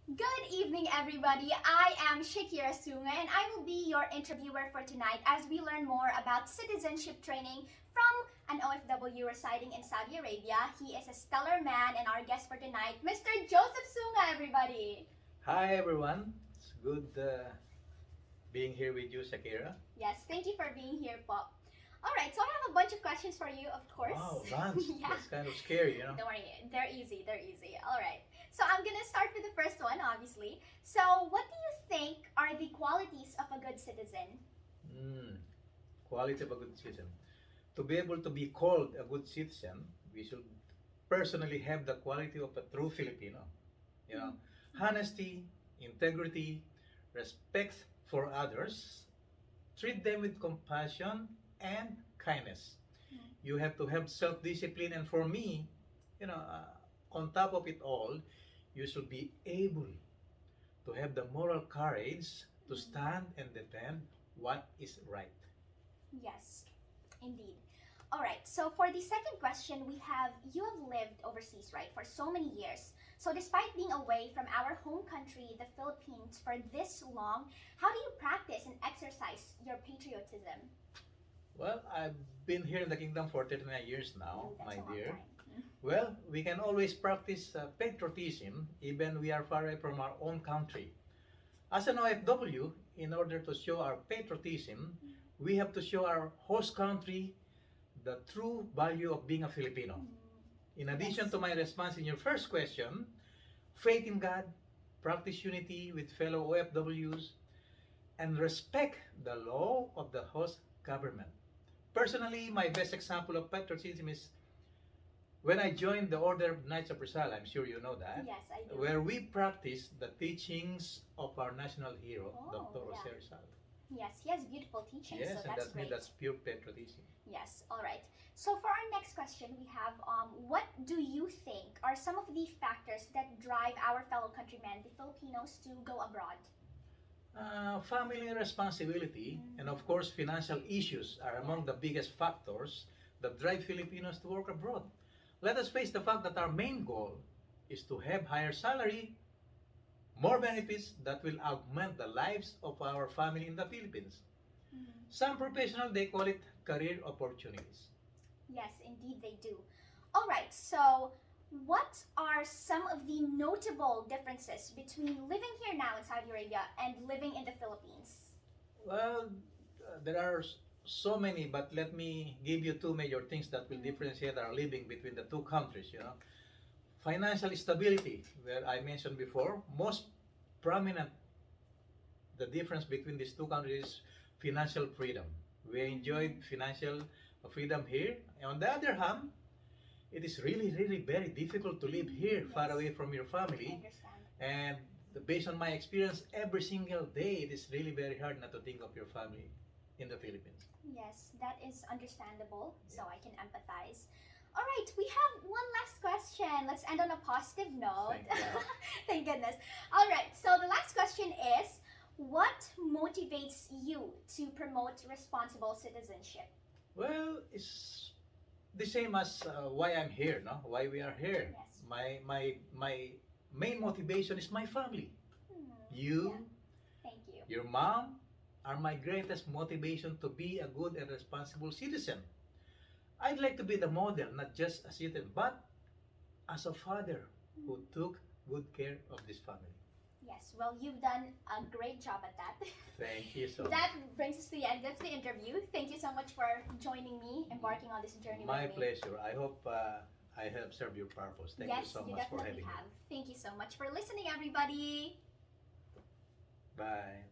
Good evening, everybody. I am Roman Sunga, and I will be your interviewer for tonight as we learn more about citizenship training from an OFW residing in Saudi Arabia. He is a stellar man, and our guest for tonight, Mr. Joseph Sunga, everybody. Hi everyone, it's good being here with you, Shakira. Yes, thank you for being here, Pop. All right, so I have a bunch of questions for you, of course. Wow, Vance, Yeah. that's kind of scary, you know. Don't worry, they're easy, they're easy. All right, so I'm gonna start with the first one, obviously. So, what do you think are the qualities of a good citizen? Quality of a good citizen. To be able to be called a good citizen, we should personally have the quality of a true Filipino. You know, honesty, integrity, respect for others, treat them with compassion and kindness. You have to have self-discipline, and for me, on top of it all, you should be able to have the moral courage to stand and defend what is right. Yes, indeed. All right, so for the second question, we have you have lived overseas, right, for so many years. So, despite being away from our home country, the Philippines, for this long, how do you practice and exercise your patriotism? Well, I've been here in the kingdom for 39 years now, That's my a long dear. time. Well, we can always practice patriotism even we are far away from our own country. As an OFW, in order to show our patriotism, we have to show our host country the true value of being a Filipino. In addition to my response in your first question, faith in God, practice unity with fellow OFWs, and respect the law of the host government. Personally, my best example of patriotism is when I joined the Order of Knights of Rizal. I'm sure you know that. Yes, I do. Where we practice the teachings of our national hero, Oh, Dr. yeah. Jose Rizal. Yes, he has beautiful teachings, Yes, so and that's great. that's pure patriotism. Yes, all right. So for our next question, we have what do you think are some of the factors that drive our fellow countrymen, the Filipinos, to go abroad? Family responsibility and of course financial issues are among the biggest factors that drive Filipinos to work abroad. Let us face the fact that our main goal is to have higher salary, more benefits that will augment the lives of our family in the Philippines. Some professionals, they call it career opportunities. Yes, indeed they do. All right, so what are some of the notable differences between living here now in Saudi Arabia and living in the Philippines? Well, there are so many, but let me give you two major things that will differentiate our living between the two countries. Financial stability, where I mentioned before, most prominent the difference between these two countries is financial freedom. We enjoyed financial freedom here. On the other hand, it is really, really very difficult to live here, far away from your I family. understand. And based on my experience, every single day, it is really very hard not to think of your family in the Philippines. Yes, that is understandable, so I can empathize. All right, we have one last question. Let's end on a positive note. Thank God. Thank goodness. All right, so the last question is what motivates you to promote responsible citizenship? Well, it's the same as why I'm here, no? Why we are here. Yes. My main motivation is my family. You, Yeah. Thank you. your mom, are my greatest motivation to be a good and responsible citizen. I'd like to be the model, not just a citizen, but as a father who took good care of this family. Yes, well, you've done a great job at that. Thank you so much. That brings us to the end of the interview. Thank you so much for joining me, embarking on this journey My with me. pleasure. I hope I have served your purpose. Thank Yes, you so you much for definitely having have. me. Thank you so much for listening, everybody. Bye.